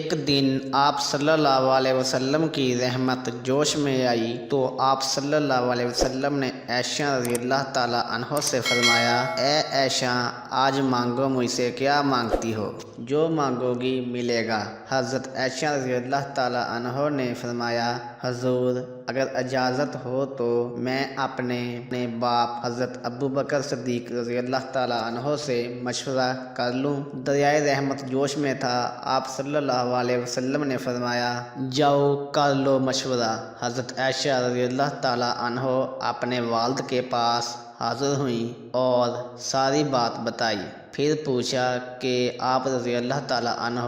ایک دن آپ صلی اللہ علیہ وسلم کی رحمت جوش میں آئی تو آپ صلی اللہ علیہ وسلم نے عائشہ رضی اللہ تعالیٰ عنہ سے فرمایا، اے عائشہ، آج مانگو، مجھ سے کیا مانگتی ہو؟ جو مانگو گی ملے گا۔ حضرت عائشہ رضی اللہ تعالیٰ عنہ نے فرمایا، حضور، اگر اجازت ہو تو میں اپنے باپ حضرت ابوبکر صدیق رضی اللہ تعالیٰ عنہ سے مشورہ کر لوں۔ دریائے رحمت جوش میں تھا۔ آپ صلی اللہ علیہ وسلم نے فرمایا، جاؤ کر لو مشورہ۔ حضرت عائشہ رضی اللہ تعالیٰ عنہ اپنے والد کے پاس حاضر ہوئیں اور ساری بات بتائی۔ پھر پوچھا کہ آپ رضی اللہ تعالیٰ عنہ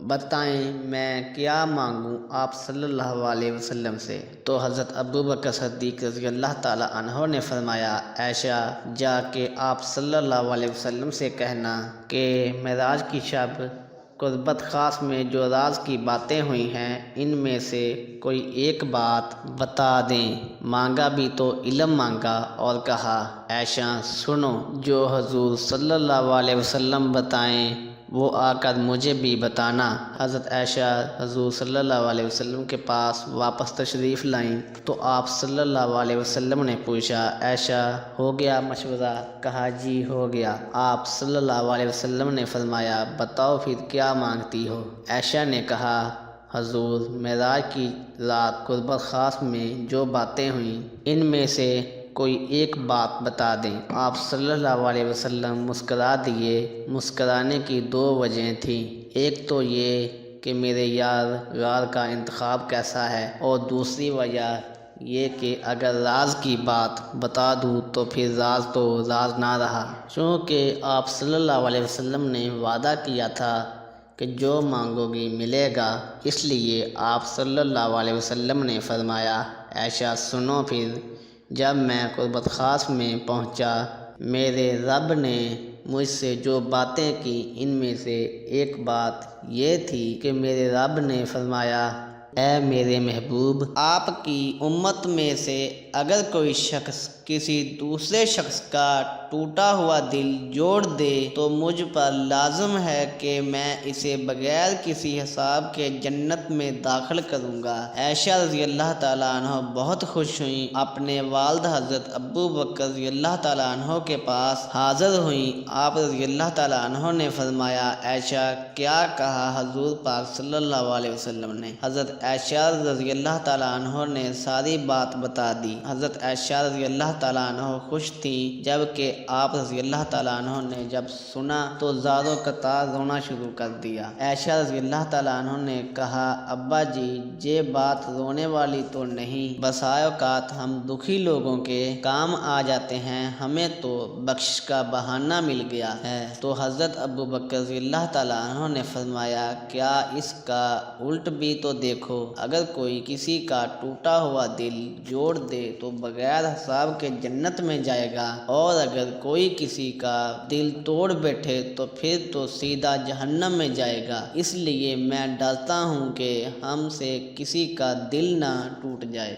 بتائیں میں کیا مانگوں آپ صلی اللہ علیہ وسلم سے؟ تو حضرت ابوبکر صدیق رضی اللہ تعالیٰ عنہ نے فرمایا، عائشہ، جا کے آپ صلی اللہ علیہ وسلم سے کہنا کہ معراج کی شب قربت خاص میں جو راز کی باتیں ہوئی ہیں ان میں سے کوئی ایک بات بتا دیں۔ مانگا بھی تو علم مانگا اور کہا، عائشہ سنو، جو حضور صلی اللہ علیہ وسلم بتائیں وہ آ کر مجھے بھی بتانا۔ حضرت عائشہ حضور صلی اللہ علیہ وسلم کے پاس واپس تشریف لائیں تو آپ صلی اللہ علیہ وسلم نے پوچھا، عائشہ ہو گیا مشورہ؟ کہا، جی ہو گیا۔ آپ صلی اللہ علیہ وسلم نے فرمایا، بتاؤ پھر کیا مانگتی ہو؟ عائشہ نے کہا، حضور، معراج کی رات قربت خاص میں جو باتیں ہوئیں ان میں سے کوئی ایک بات بتا دیں۔ آپ صلی اللہ علیہ وسلم مسکرا دیے۔ مسکرانے کی دو وجہیں تھیں، ایک تو یہ کہ میرے یار کا انتخاب کیسا ہے، اور دوسری وجہ یہ کہ اگر راز کی بات بتا دوں تو پھر راز تو راز نہ رہا۔ چونکہ آپ صلی اللہ علیہ وسلم نے وعدہ کیا تھا کہ جو مانگو گی ملے گا، اس لیے آپ صلی اللہ علیہ وسلم نے فرمایا، عائشہ سنو، پھر جب میں قربت خاص میں پہنچا، میرے رب نے مجھ سے جو باتیں کی ان میں سے ایک بات یہ تھی کہ میرے رب نے فرمایا، اے میرے محبوب، آپ کی امت میں سے اگر کوئی شخص کسی دوسرے شخص کا ٹوٹا ہوا دل جوڑ دے تو مجھ پر لازم ہے کہ میں اسے بغیر کسی حساب کے جنت میں داخل کروں گا۔ عائشہ رضی اللہ تعالیٰ عنہ بہت خوش ہوئیں، اپنے والد حضرت ابوبکر رضی اللہ تعالیٰ عنہ کے پاس حاضر ہوئیں۔ آپ رضی اللہ تعالیٰ عنہ نے فرمایا، عائشہ کیا کہا حضور پاک صلی اللہ علیہ وسلم نے؟ حضرت عائشہ رضی اللہ تعالیٰ عنہ نے ساری بات بتا دی۔ حضرت عائشہ رضی اللہ تعالیٰ عنہ خوش تھیں، جبکہ آپ رضی اللہ تعالیٰ عنہ نے جب سنا تو زاروں قطار رونا شروع کر دیا۔ عائشہ رضی اللہ تعالیٰ عنہ نے کہا، ابا جی، یہ بات رونے والی تو نہیں، بسا اوقات ہم دکھی لوگوں کے کام آ جاتے ہیں، ہمیں تو بخشش کا بہانہ مل گیا ہے۔ تو حضرت ابوبکر رضی اللہ تعالیٰ عنہ نے فرمایا، کیا اس کا الٹ بھی تو دیکھو، اگر کوئی کسی کا ٹوٹا ہوا دل جوڑ دے تو بغیر حساب کے جنت میں جائے گا، اور اگر کوئی کسی کا دل توڑ بیٹھے تو پھر تو سیدھا جہنم میں جائے گا۔ اس لیے میں ڈرتا ہوں کہ ہم سے کسی کا دل نہ ٹوٹ جائے۔